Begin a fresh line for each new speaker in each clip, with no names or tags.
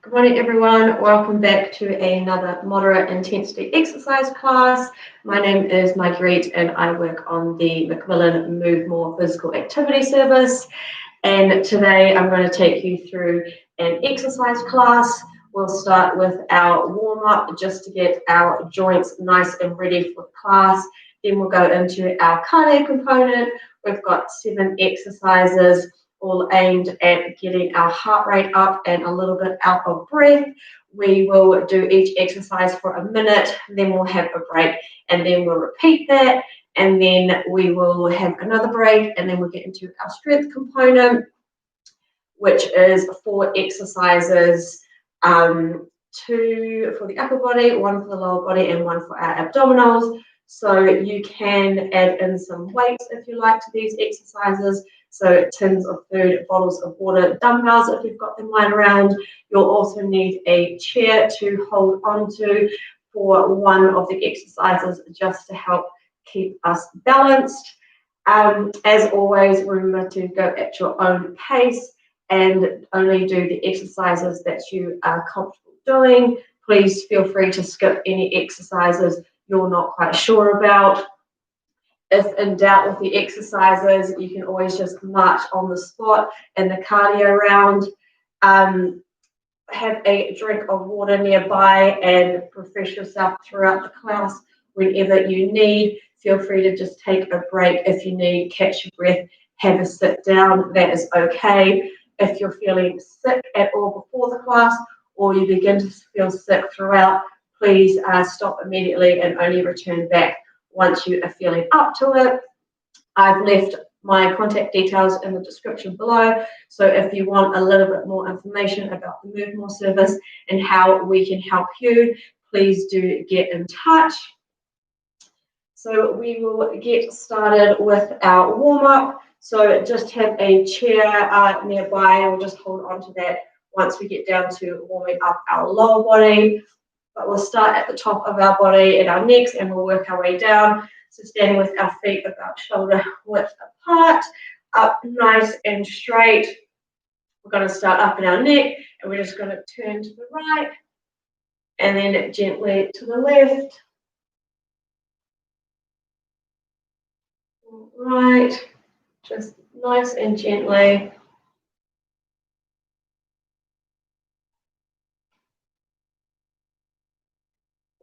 Good morning, everyone. Welcome back to another moderate intensity exercise class. My name is Marguerite and I work on the Macmillan Move More Physical Activity Service. And today I'm going to take you through an exercise class. We'll start with our warm-up just to get our joints nice and ready for class. Then we'll go into our cardio component. We've got 7 exercises all aimed at getting our heart rate up and a little bit out of breath. We will do each exercise for a minute, then we'll have a break, and then we'll repeat that, and then we will have another break, and then we'll get into our strength component, which is 4 exercises, 2 for the upper body, 1 for the lower body, and 1 for our abdominals. So you can add in some weights if you like to these exercises. So tins of food, bottles of water, dumbbells if you've got them lying around. You'll also need a chair to hold onto for one of the exercises just to help keep us balanced. As always, remember to go at your own pace and only do the exercises that you are comfortable doing. Please feel free to skip any exercises you're not quite sure about. If in doubt with the exercises, you can always just march on the spot in the cardio round. Have a drink of water nearby and refresh yourself throughout the class whenever you need. Feel free to just take a break if you need, catch your breath, have a sit down, that is okay. If you're feeling sick at all before the class or you begin to feel sick throughout, please stop immediately and only return back once you are feeling up to it. I've left my contact details in the description below, so if you want a little bit more information about the Move More service and how we can help you, please do get in touch. So we will get started with our warm-up. So just have a chair nearby, we'll just hold on to that once we get down to warming up our lower body. But we'll start at the top of our body at our necks and we'll work our way down. So standing with our feet about shoulder width apart, up nice and straight. We're going to start up in our neck and we're just going to turn to the right and then gently to the left. Right, just nice and gently.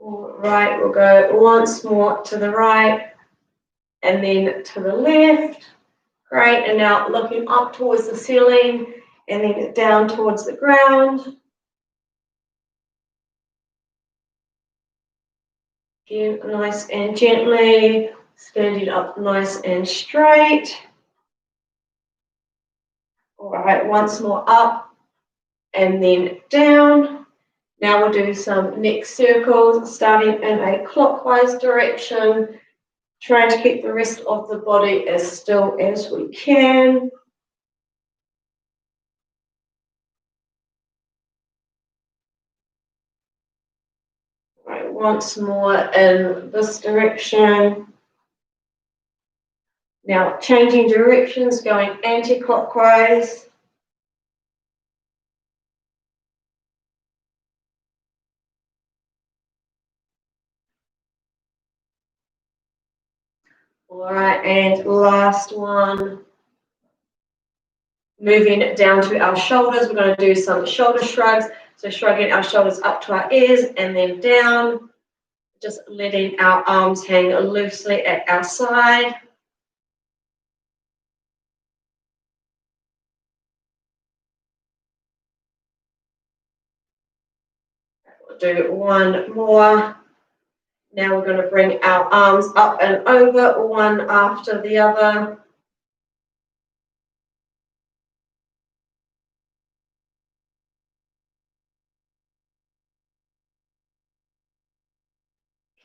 All right, we'll go once more to the right and then to the left. Great, and now looking up towards the ceiling and then down towards the ground. Again, nice and gently, standing up nice and straight. All right, once more up and then down. Now we'll do some neck circles, starting in a clockwise direction, trying to keep the rest of the body as still as we can. Right, once more in this direction. Now changing directions, going anti-clockwise. All right, and last one. Moving down to our shoulders, we're going to do some shoulder shrugs. So shrugging our shoulders up to our ears and then down. Just letting our arms hang loosely at our side. We'll do one more. Now we're going to bring our arms up and over, one after the other.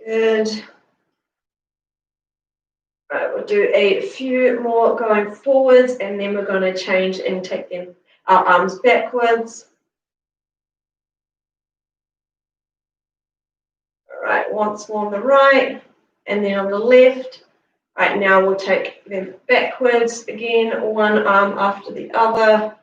Good. Right, we'll do a few more going forwards and then we're going to change and take our arms backwards. All right, once more on the right and then on the left. Right, now we'll take them backwards again, one arm after the other.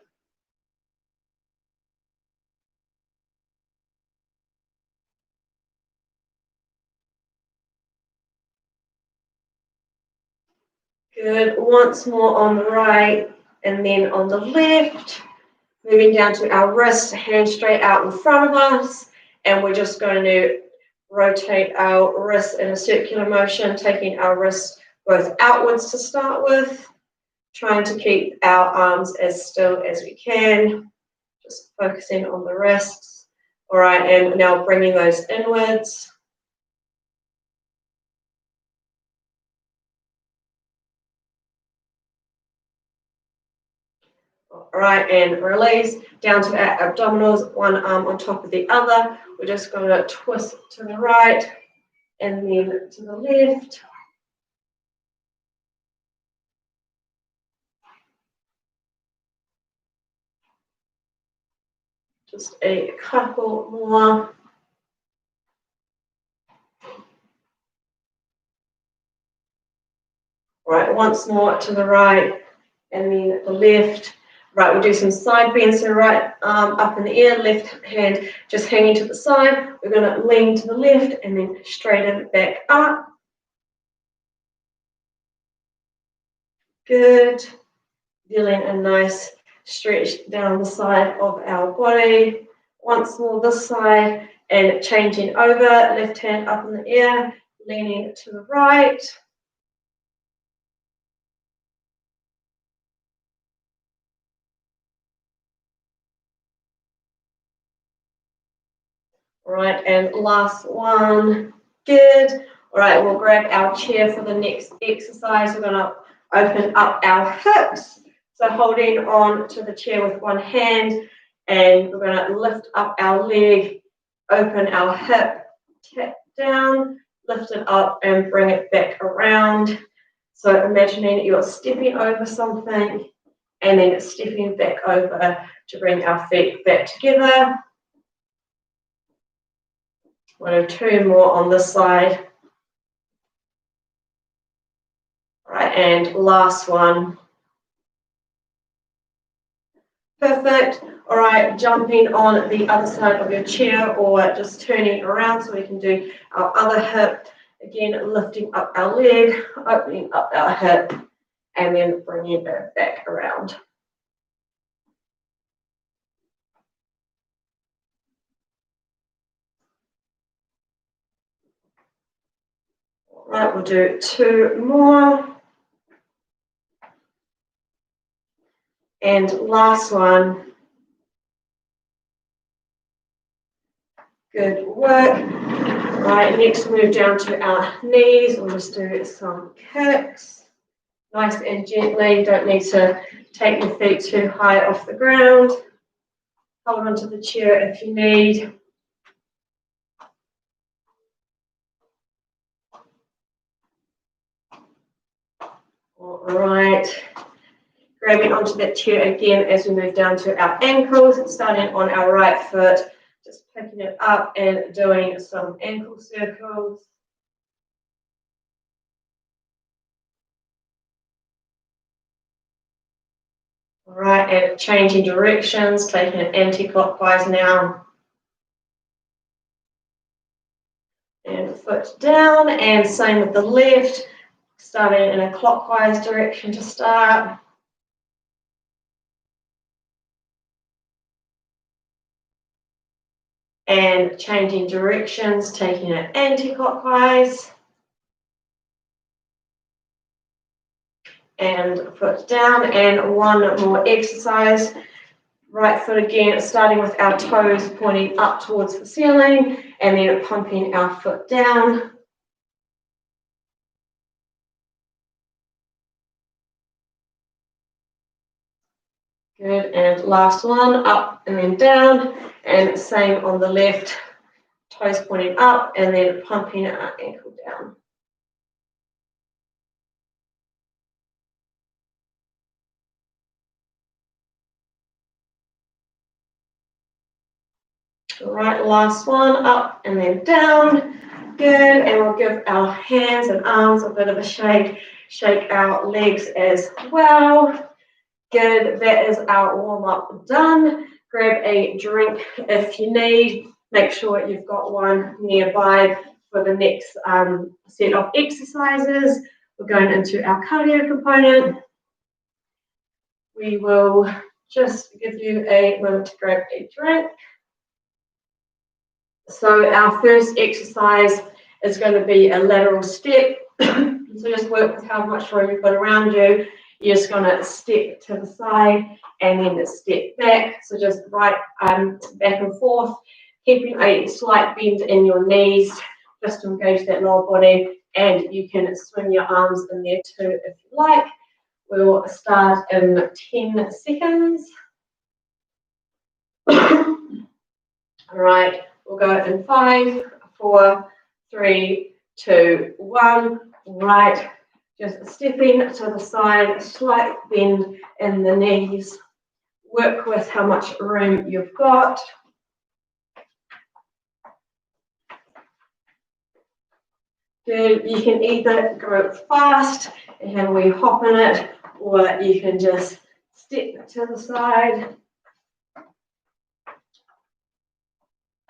Good. Once more on the right and then on the left. Moving down to our wrist, hands straight out in front of us. And we're just going to rotate our wrist in a circular motion, taking our wrist both outwards to start with, trying to keep our arms as still as we can, just focusing on the wrists. All right, and now bringing those inwards. All right, and release down to our abdominals, one arm on top of the other. We're just going to twist to the right and then to the left. Just a couple more. Right, once more to the right and then the left. Right, we'll do some side bends. So right arm up in the air, left hand just hanging to the side. We're going to lean to the left and then straighten back up. Good. Feeling a nice stretch down the side of our body. Once more this side and changing over. Left hand up in the air, leaning to the right. All right, and last one. Good. All right, we'll grab our chair for the next exercise. We're going to open up our hips. So holding on to the chair with one hand, and we're going to lift up our leg, open our hip, tap down, lift it up, and bring it back around. So imagining you're stepping over something, and then stepping back over to bring our feet back together. One or two more on this side. All right, and last one. Perfect. All right, jumping on the other side of your chair or just turning around so we can do our other hip. Again, lifting up our leg, opening up our hip, and then bringing it back around. All right, we'll do two more. And last one. Good work. Right, next move down to our knees. We'll just do some kicks. Nice and gently. You don't need to take your feet too high off the ground. Hold onto the chair if you need. All right. Grabbing onto that chair again as we move down to our ankles, starting on our right foot, just picking it up and doing some ankle circles. All right, and changing directions, taking it anti-clockwise now. And foot down, and same with the left, starting in a clockwise direction to start. And changing directions, taking it anti-clockwise. And foot down, and one more exercise. Right foot again, starting with our toes pointing up towards the ceiling, and then pumping our foot down. Good, and last one, up and then down, and same on the left, toes pointing up, and then pumping our ankle down. All right, last one, up and then down. Good, and we'll give our hands and arms a bit of a shake. Shake our legs as well. Good, that is our warm-up done. Grab a drink if you need. Make sure you've got one nearby for the next set of exercises. we're going into our cardio component. We will just give you a moment to grab a drink. So our first exercise is going to be a lateral step. So just work with how much room you've got around you. You're just going to step to the side and then step back. So just back and forth, keeping a slight bend in your knees just to engage that lower body. And you can swing your arms in there too if you like. We'll start in 10 seconds. All right, we'll go in 5, 4, 3, 2, 1. Right, just stepping to the side, slight bend in the knees. Work with how much room you've got. Good. You can either go fast and have a wee hop in it, or you can just step to the side.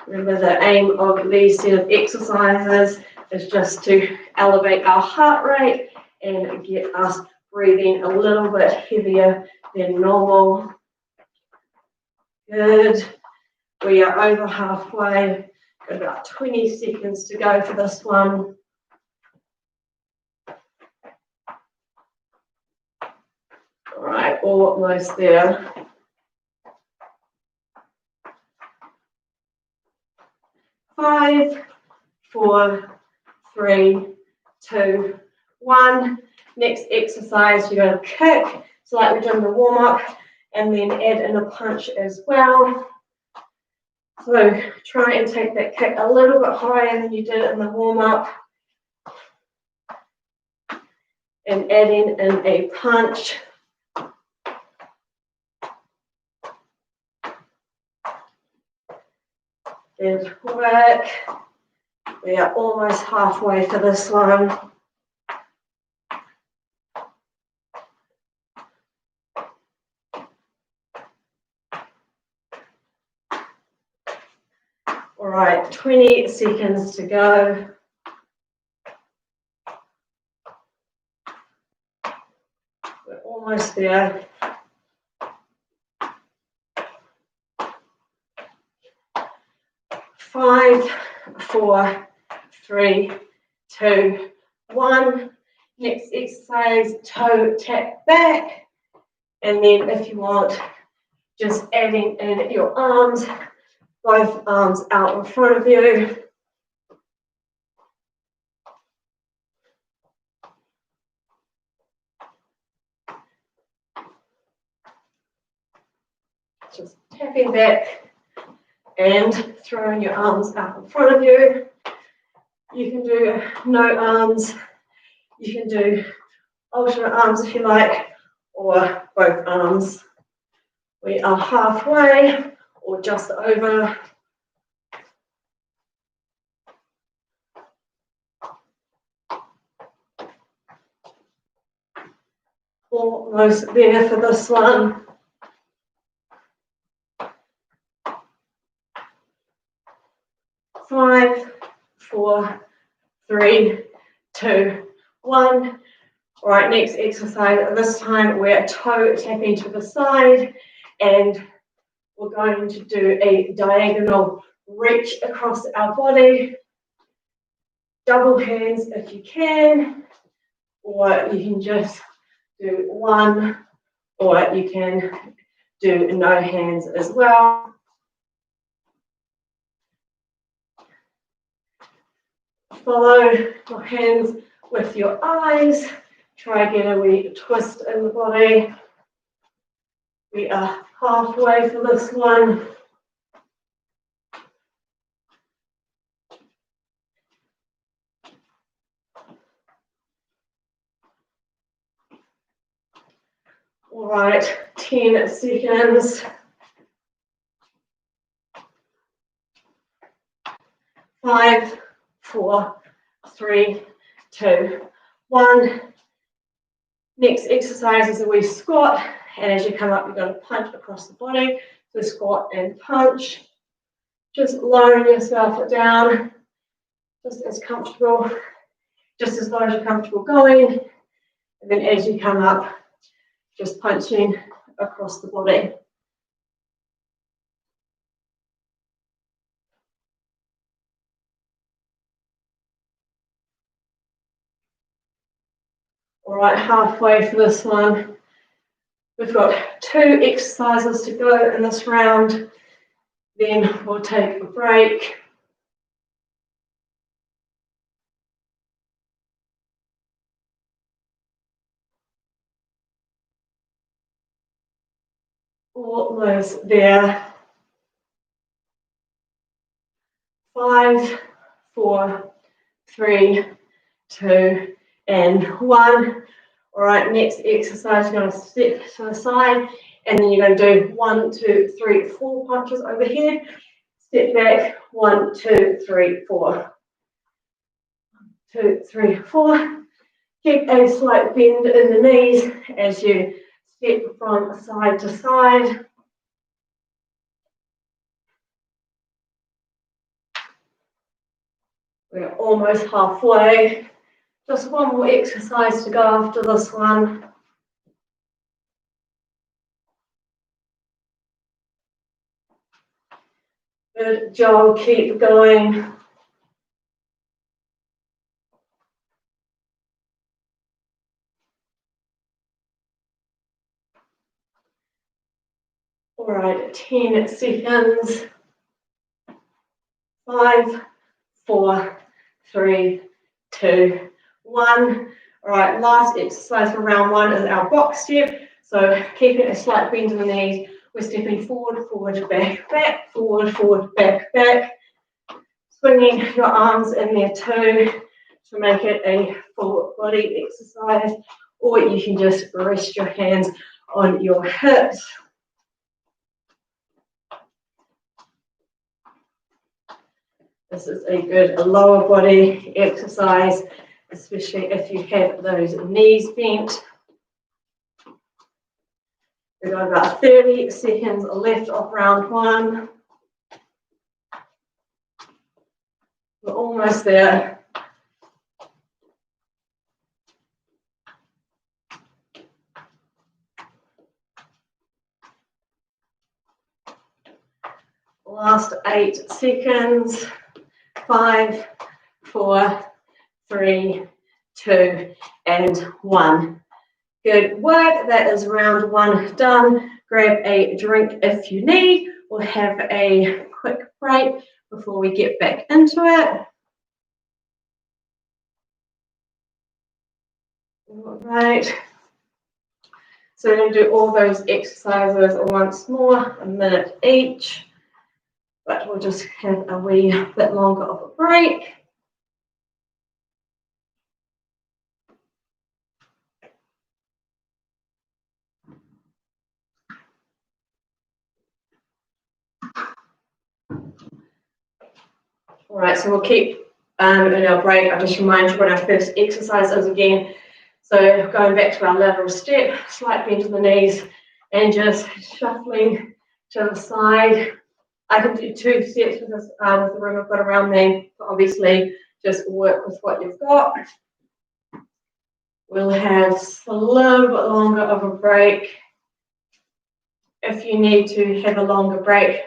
Remember, the aim of these set of exercises is just to elevate our heart rate and get us breathing a little bit heavier than normal. Good. We are over halfway. Got about 20 seconds to go for this one. All right, almost there. 5, 4, 3, 2, 1. Next exercise, you're going to kick. So like we're doing the warm-up, and then add in a punch as well. So try and take that kick a little bit higher than you did in the warm-up. And adding in a punch. Good work. We are almost halfway for this one. All right, 20 seconds to go. We're almost there. 5, 4, 3, 2, 1. Next exercise, toe tap back. And then if you want, just adding in your arms, both arms out in front of you. Just tapping back and throwing your arms out in front of you. You can do no arms. You can do alternate arms if you like, or both arms. We are halfway or just over. Almost there for this one. 5, 4, 3, 2, 1. All right, next exercise. This time we're toe tapping to the side, and we're going to do a diagonal reach across our body. Double hands if you can, or you can just do one, or you can do no hands as well. Follow your hands with your eyes. Try again a wee twist in the body. We are halfway for this one. All right, 10 seconds. 5, 4, 3, 2, 1. Next exercise is a wee squat, and as you come up, you're going to punch across the body. So squat and punch. Just lowering yourself down, just as comfortable, just as low as you're comfortable going. And then as you come up, just punching across the body. All right, halfway for this one. We've got 2 exercises to go in this round. Then we'll take a break. Almost there. 5, 4, 3, 2, and 1. All right, next exercise, you're going to step to the side, and then you're going to do 1, 2, 3, 4 punches overhead. Step back, 1, 2, 3, 4. 2, 3, 4. Keep a slight bend in the knees as you step from side to side. We're almost halfway. Just one more exercise to go after this one. Good job, keep going. All right, 10 seconds. 5, 4, 3, 2, 1. All right, last exercise for round 1 is our box step. So keeping a slight bend in the knees. We're stepping forward, forward, back, back, forward, forward, back, back. Swinging your arms in there too to make it a full body exercise, or you can just rest your hands on your hips. This is a good lower body exercise, especially if you have those knees bent. We've got about 30 seconds left of round 1. We're almost there. Last 8 seconds. 5, 4, 3, 2, and 1. Good work. That is round 1 done. Grab a drink if you need. We'll have a quick break before we get back into it. All right. So we're going to do all those exercises once more, a minute each. But we'll just have a wee bit longer of a break. All right, so we'll keep in our break. I'll just remind you what our first exercise is again. So going back to our lateral step, slight bend in the knees, and just shuffling to the side. I can do 2 steps with this with the room I've got around me, but obviously just work with what you've got. We'll have a little bit longer of a break. If you need to have a longer break,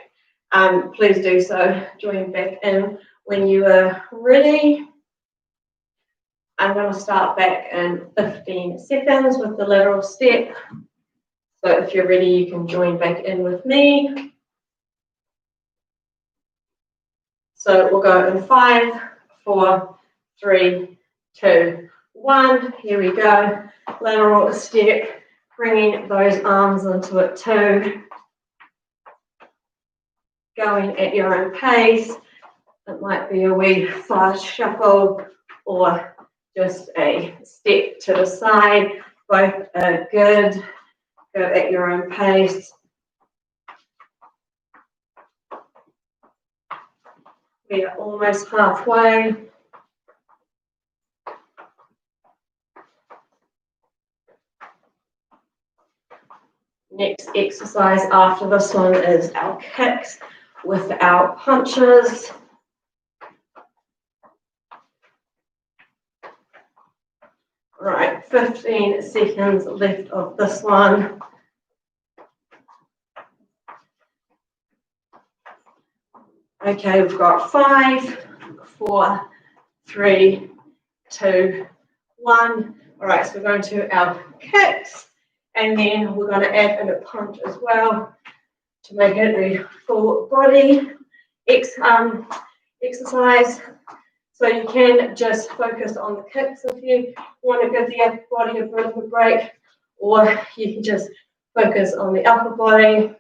please do so. Join back in when you are ready. I'm going to start back in 15 seconds with the lateral step. So if you're ready, you can join back in with me. So we'll go in 5, 4, 3, 2, 1. Here we go. Lateral step, bringing those arms into it too. Going at your own pace. It might be a wee fast shuffle or just a step to the side. Both are good. Go at your own pace. We are almost halfway. Next exercise after this one is our kicks with our punches. Right, 15 seconds left of this one. Okay, we've got 5, 4, 3, 2, 1. All right, so we're going to our kicks, and then we're going to add in a punch as well to make it a full body exercise. So you can just focus on the kicks if you want to give the upper body a bit of a break, or you can just focus on the upper body.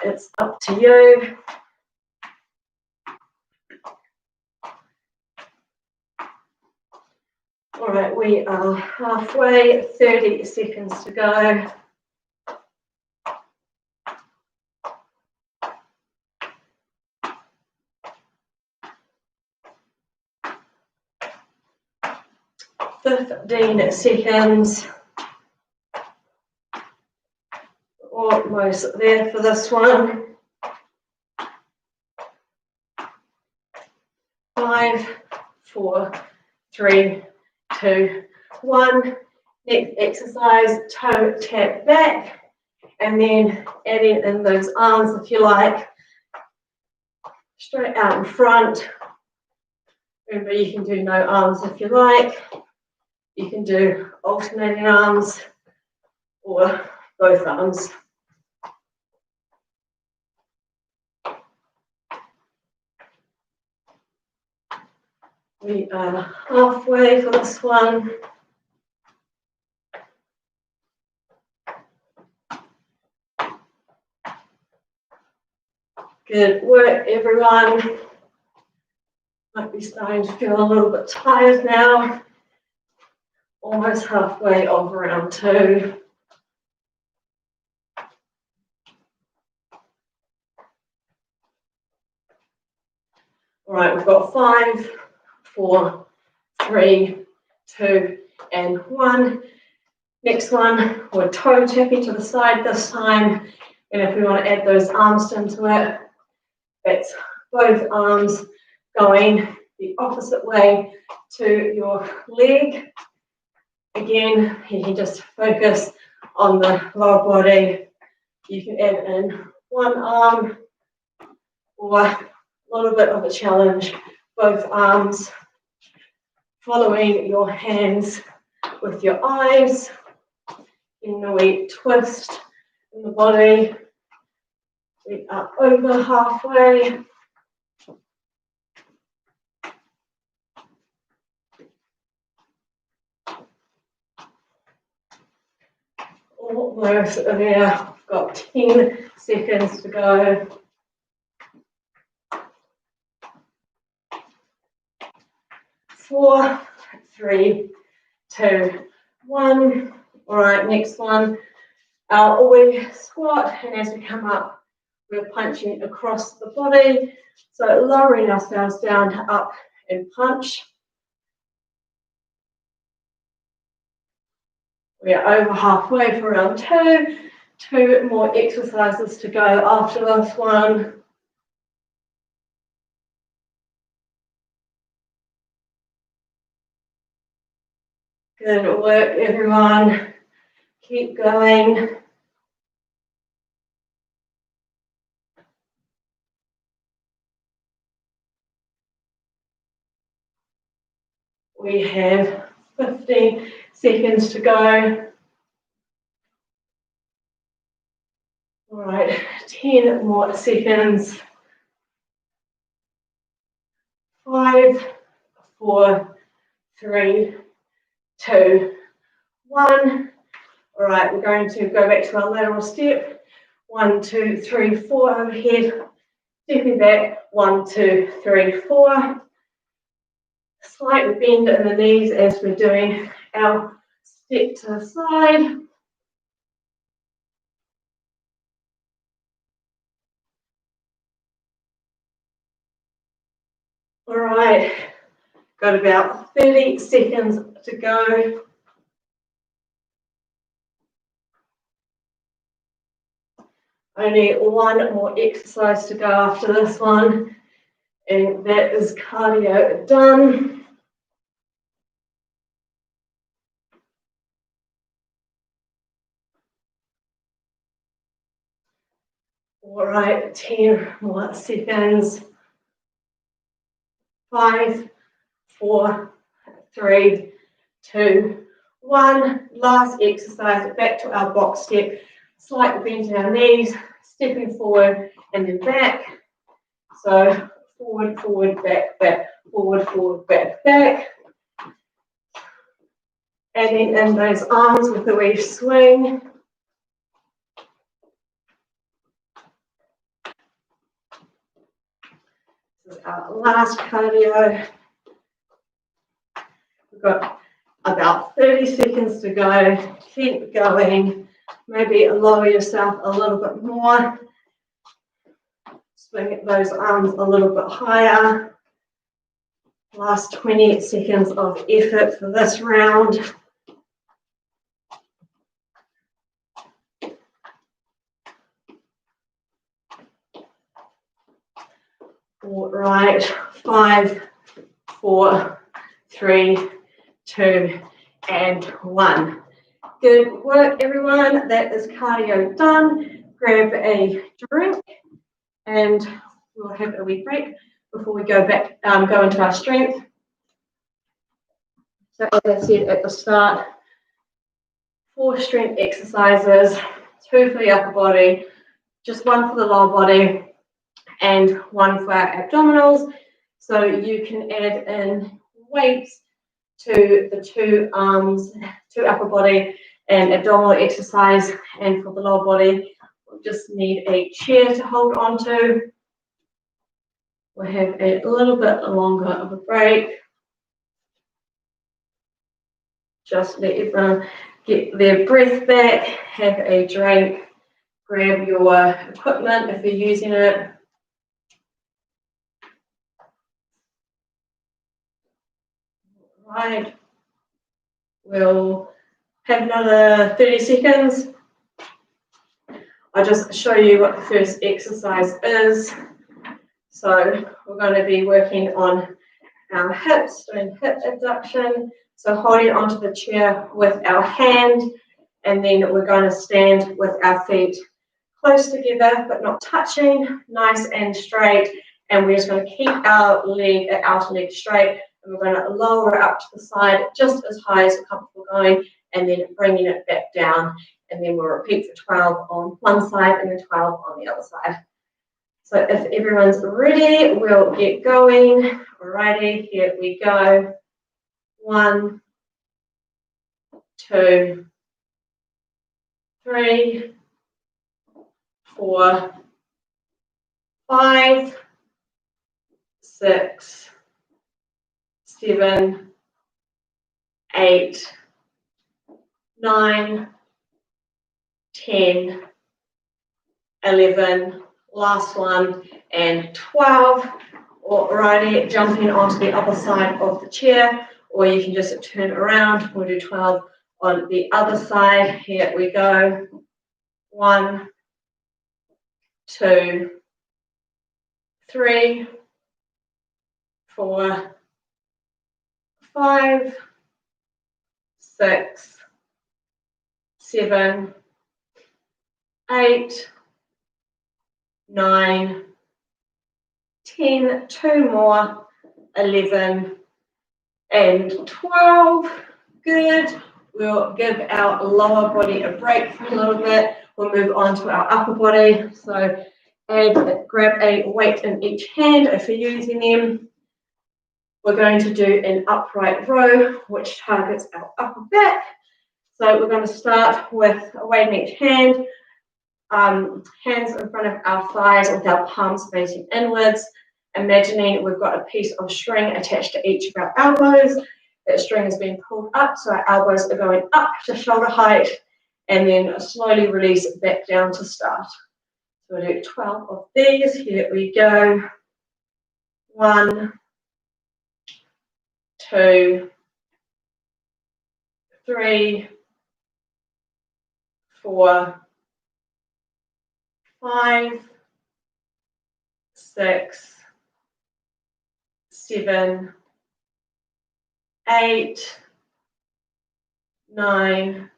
It's up to you. All right, we are halfway, 30 seconds to go. Fifteen seconds. Almost there for this one. 5, 4, 3, 2, 1. Next exercise, toe tap back, and then adding in those arms if you like, straight out in front. Remember, you can do no arms if you like. You can do alternating arms or both arms. We are halfway for this one. Good work, everyone. Might be starting to feel a little bit tired now. Almost halfway of round 2. All right, we've got 5, 4, 3, 2, and 1. Next one, we're toe tapping to the side this time. And if we want to add those arms into it, it's both arms going the opposite way to your leg. Again, you can just focus on the lower body. You can add in one arm or a little bit of a challenge, both arms, following your hands with your eyes. In a wee twist in the body. We are over halfway. Almost there. I've got 10 seconds to go. 4, 3, 2, 1. All right, next one. We squat, and as we come up, we're punching across the body. So lowering ourselves down, up, and punch. We are over halfway for round 2. 2 more exercises to go after this one. Good work, everyone. Keep going. We have 15 seconds to go. All right, 10 more seconds. 5, 4, 3, 2, 1. All right, we're going to go back to our lateral step. 1, 2, 3, 4 overhead. Stepping back. 1, 2, 3, 4. Slight bend in the knees as we're doing our step to the side. All right, got about 30 seconds to go. Only one more exercise to go after this one, and that is cardio done. All right, 10 more seconds. 5, 4, 3, 2, 1. Last exercise, back to our box step. Slightly bend our knees, stepping forward and then back. So forward, forward, back, back, forward, forward, back, back. Adding in those arms with a wee swing. This is our last cardio. We've got about 30 seconds to go. Keep going. Maybe lower yourself a little bit more. Swing those arms a little bit higher. Last 20 seconds of effort for this round. All right, 5, 4, 3, 2, and 1. Good work, everyone. That is cardio done. Grab a drink and we'll have a wee break before we go back, go into our strength. So as I said at the start, 4 strength exercises, 2 for the upper body, just 1 for the lower body, and 1 for our abdominals. So you can add in weights to the 2 arms, 2 upper body and abdominal exercise, and for the lower body, we'll just need a chair to hold on to. We'll have a little bit longer of a break. Just let everyone get their breath back, have a drink, grab your equipment if you're using it. Right, we'll have another 30 seconds. I'll just show you what the first exercise is. So we're going to be working on our hips, doing hip abduction. So holding onto the chair with our hand, and then we're going to stand with our feet close together but not touching, nice and straight. And we're just going to keep our outer leg straight. And we're going to lower it up to the side just as high as we're comfortable going, and then bringing it back down. And then we'll repeat for 12 on one side and then 12 on the other side. So if everyone's ready, we'll get going. Alrighty, here we go. 1, 2, 3, 4, 5, 6, 7, 8, 9, 10, 11, last one, and 12. Alrighty, jumping onto the other side of the chair, or you can just turn around. We'll do 12 on the other side. Here we go. 1, 2, 3, 4, 5, 6, 7, 8, 9, 10, 2 more, 11, and 12. Good. We'll give our lower body a break for a little bit. We'll move on to our upper body. So grab a weight in each hand if you're using them. We're going to do an upright row, which targets our upper back. So we're going to start with a weight in each hand, hands in front of our thighs with our palms facing inwards. Imagining we've got a piece of string attached to each of our elbows. That string is being pulled up, so our elbows are going up to shoulder height, and then slowly release it back down to start. So we'll do 12 of these. Here we go. 1, 2, 3, 4, 5, 6, 7, 8, 9,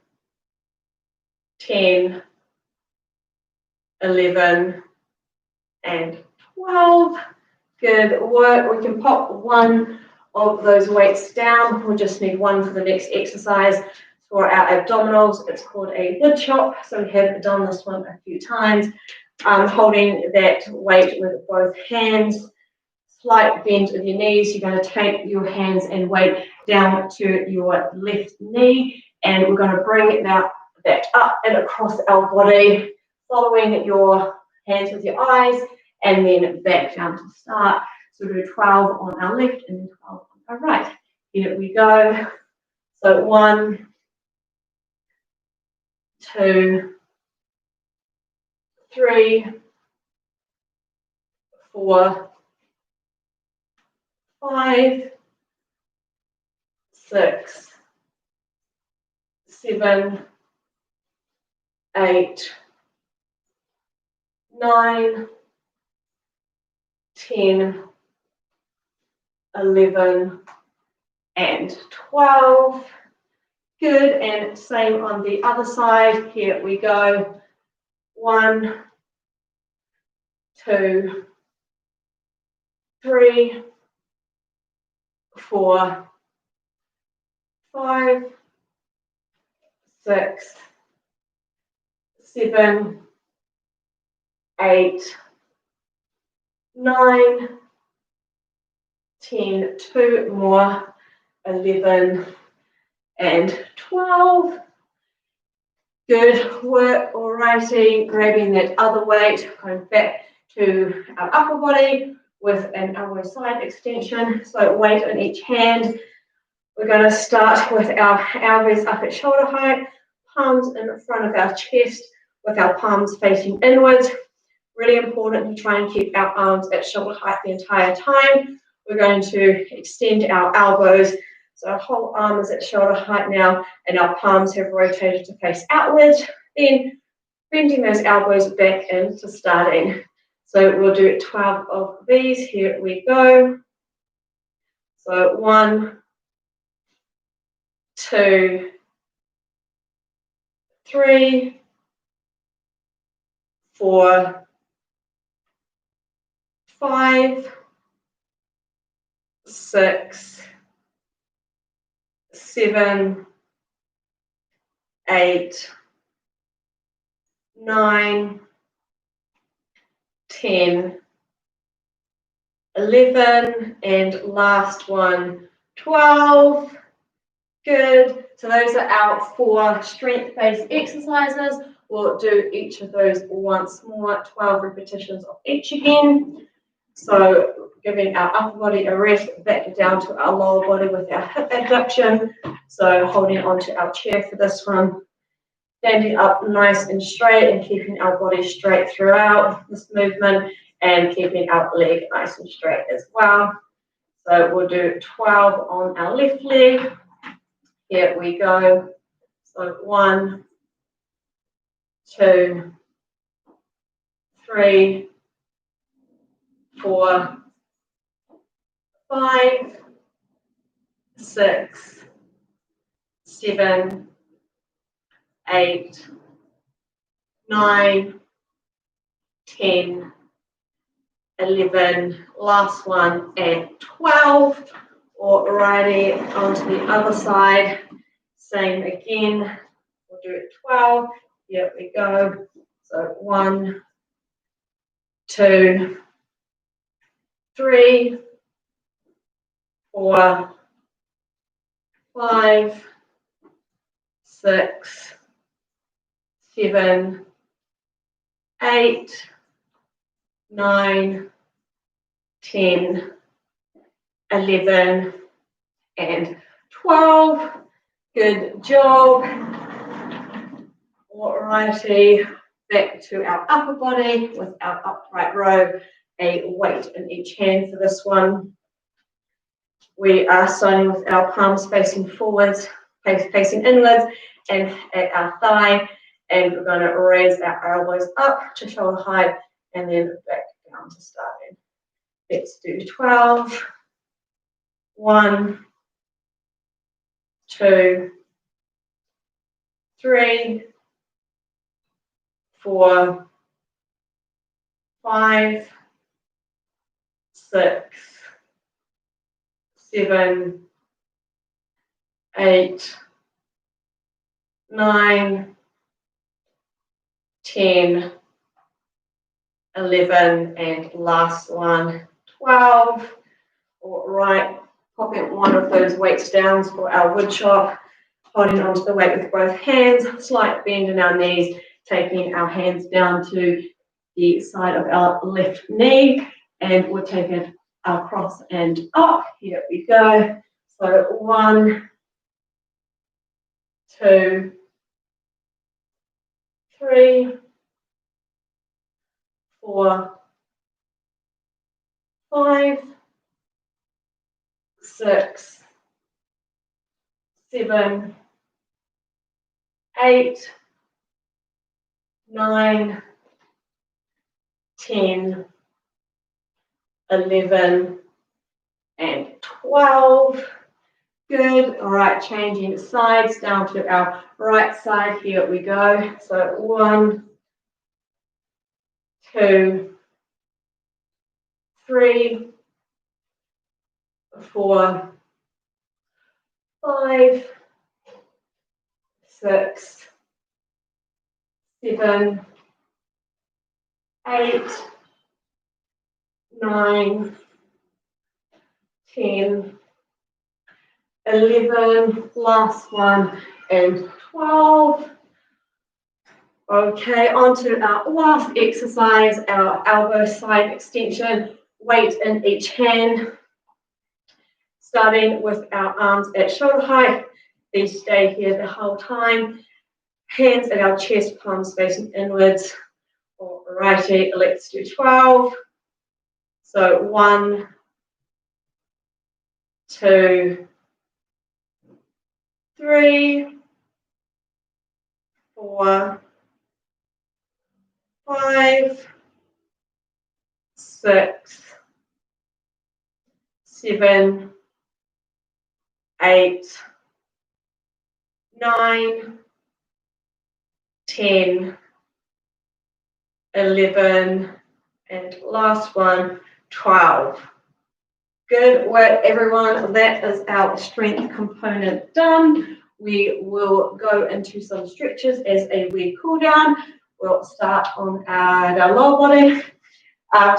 10, 11, and 12. Good work. We can pop one of those weights down. We'll just need one for the next exercise. For our abdominals, it's called a wood chop. So we have done this one a few times. Holding that weight with both hands, slight bend of your knees. You're going to take your hands and weight down to your left knee, and we're going to bring that up and across our body, following your hands with your eyes, and then back down to start. So we'll do 12 on our left and then 12 on our right. Here we go. So 1, 2, 3, 4, 5, 6, 7, 8, 9, 10, 11, and 12. Good, and same on the other side. Here we go. 1, 2, 3, 4, 5, 6, 7, 8, 9, 10, 2 more, 11, and 12. Good work. Alrighty, grabbing that other weight, going back to our upper body with an elbow side extension. So weight in each hand. We're going to start with our elbows up at shoulder height, palms in front of our chest with our palms facing inwards. Really important to try and keep our arms at shoulder height the entire time. We're going to extend our elbows. So our whole arm is at shoulder height now, and our palms have rotated to face outwards. Then bending those elbows back into starting. So we'll do 12 of these. Here we go. So 1, 2, 3, 4, 5, 6, 7, 8, 9, 10, 11, and last one, 12. Good. So those are our 4 strength-based exercises. We'll do each of those once more, 12 repetitions of each again. So giving our upper body a rest, back down to our lower body with our hip abduction. So holding onto our chair for this one. Standing up nice and straight and keeping our body straight throughout this movement and keeping our leg nice and straight as well. So we'll do 12 on our left leg. Here we go. So 1, 2, 3, 4, 5, 6, 7, 8, 9, 10, 11, last one, and 12. Alrighty, onto the other side. Same again. We'll do it 12. Here we go. So 1, 2, 3, 4, 5, 6, 7, 8, 9, 10, 11, and 12. Good job. Alrighty, back to our upper body with our upright row, a weight in each hand for this one. We are starting with our palms facing forwards, facing inwards, and at our thigh, and we're going to raise our elbows up to shoulder height and then back down to starting. Let's do 12. 1, 2, 3, 4, 5, 6, 7, 8, 9, 10, 11, and last one, 12. All right, popping one of those weights down for our wood chop, holding onto the weight with both hands, slight bend in our knees, taking our hands down to the side of our left knee, and we'll take it across and up. Here we go. So 1, 2, 3, 4, 5, 6, 7, 8, 9, 10, 11, and 12. Good. All right, changing sides down to our right side. Here we go. So 1, 2, 3, 4, 5, 6, 7, 8, 9, 10, 11, last one, and 12. Okay, on to our last exercise, our elbow side extension, weight in each hand. Starting with our arms at shoulder height, these stay here the whole time. Hands at our chest, palms facing inwards. Alrighty, let's do 12. So 1, 2, 3, 4, 5, 6, 7, 8, 9, 10, 11, and last one, 12. Good work, everyone. That is our strength component done. We will go into some stretches as a wee cool down. We'll start on our lower body.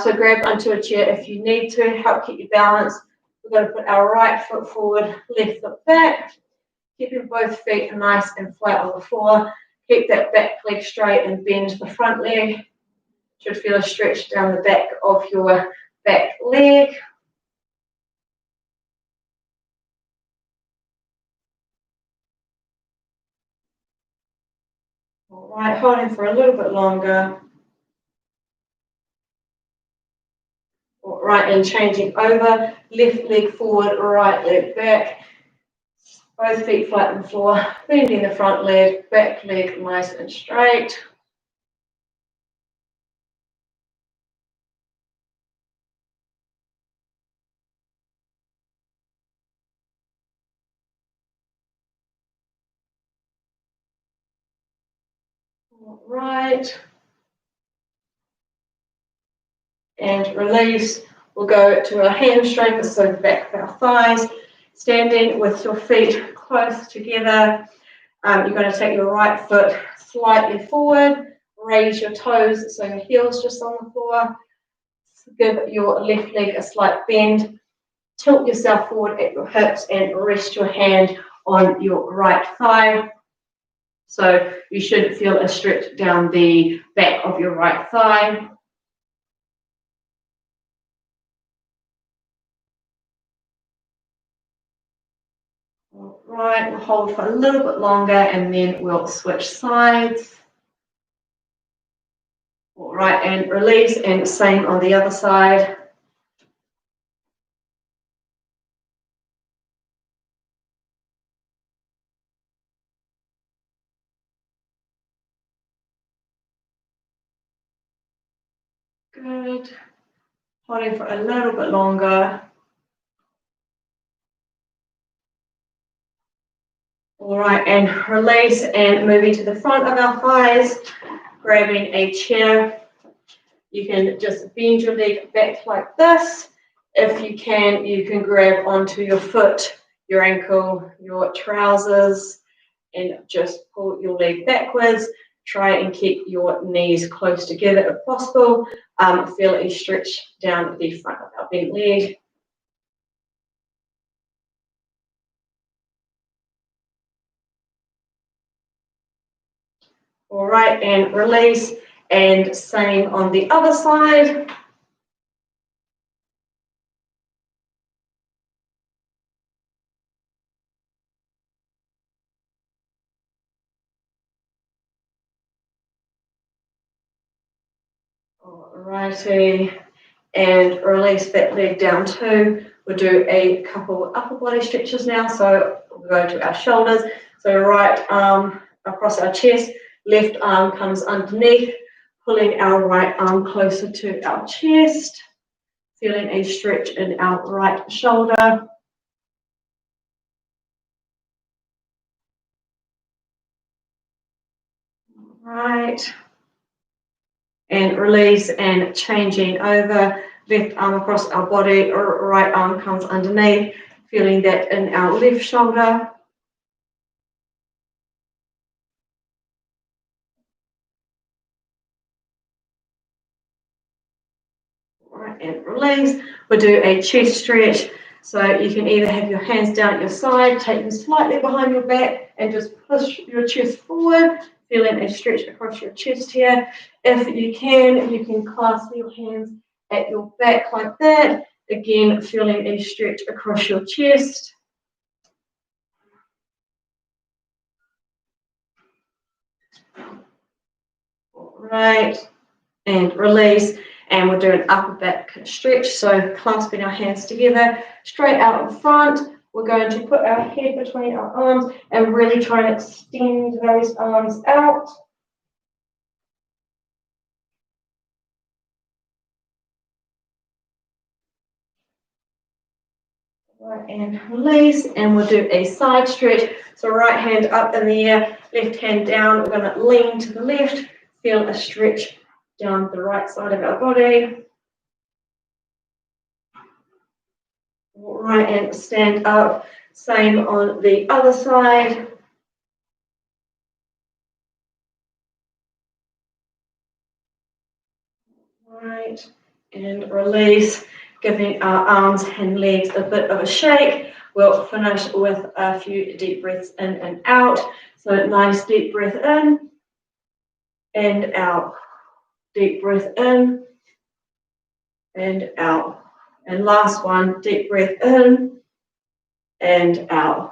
So grab onto a chair if you need to, help keep your balance. We're going to put our right foot forward, left foot back, keeping both feet nice and flat on the floor. Keep that back leg straight and bend the front leg. Should feel a stretch down the back of your back leg. All right, holding for a little bit longer. All right, and changing over, left leg forward, right leg back. Both feet flat on the floor, bending the front leg, back leg nice and straight. All right. And release. We'll go to our hamstring, so the back of our thighs. Standing with your feet close together. You're going to take your right foot slightly forward, raise your toes so your heel's just on the floor. Give your left leg a slight bend. Tilt yourself forward at your hips and rest your hand on your right thigh. So you should feel a stretch down the back of your right thigh. All right, we'll hold for a little bit longer and then we'll switch sides. All right, and release, and same on the other side. Good. Holding for a little bit longer. All right, and release, and moving to the front of our thighs, grabbing a chair. You can just bend your leg back like this If you can grab onto your foot, your ankle, your trousers, and just pull your leg backwards. Try and keep your knees close together if possible. Feel a stretch down the front of our bent leg. All right, and release, and same on the other side. All righty, and release that leg down too. We'll do a couple upper body stretches now. So we'll go to our shoulders. So right arm across our chest, left arm comes underneath, pulling our right arm closer to our chest, feeling a stretch in our right shoulder. Right. And release, and changing over, left arm across our body, or right arm comes underneath, feeling that in our left shoulder. Right, and release. We'll do a chest stretch. So you can either have your hands down at your side, take them slightly behind your back, and just push your chest forward, feeling a stretch across your chest here. If you can clasp your hands at your back like that. Again, feeling a stretch across your chest. All right, and release. And we'll do an upper back stretch. So clasping our hands together, straight out in front. We're going to put our head between our arms and really try and extend those arms out. Right, and release, and we'll do a side stretch. So right hand up in the air, left hand down. We're going to lean to the left, feel a stretch down the right side of our body. Right, and stand up. Same on the other side. Right, and release, giving our arms and legs a bit of a shake. We'll finish with a few deep breaths in and out. So nice deep breath in and out. Deep breath in and out. And last one, deep breath in and out.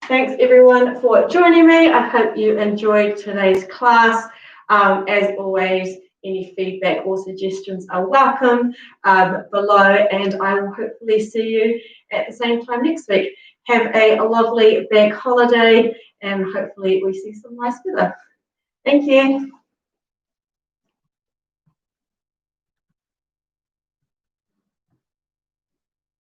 Thanks everyone for joining me. I hope you enjoyed today's class. As always, any feedback or suggestions are welcome below, and I will hopefully see you at the same time next week. Have a lovely bank holiday, and hopefully we see some nice weather. Thank you.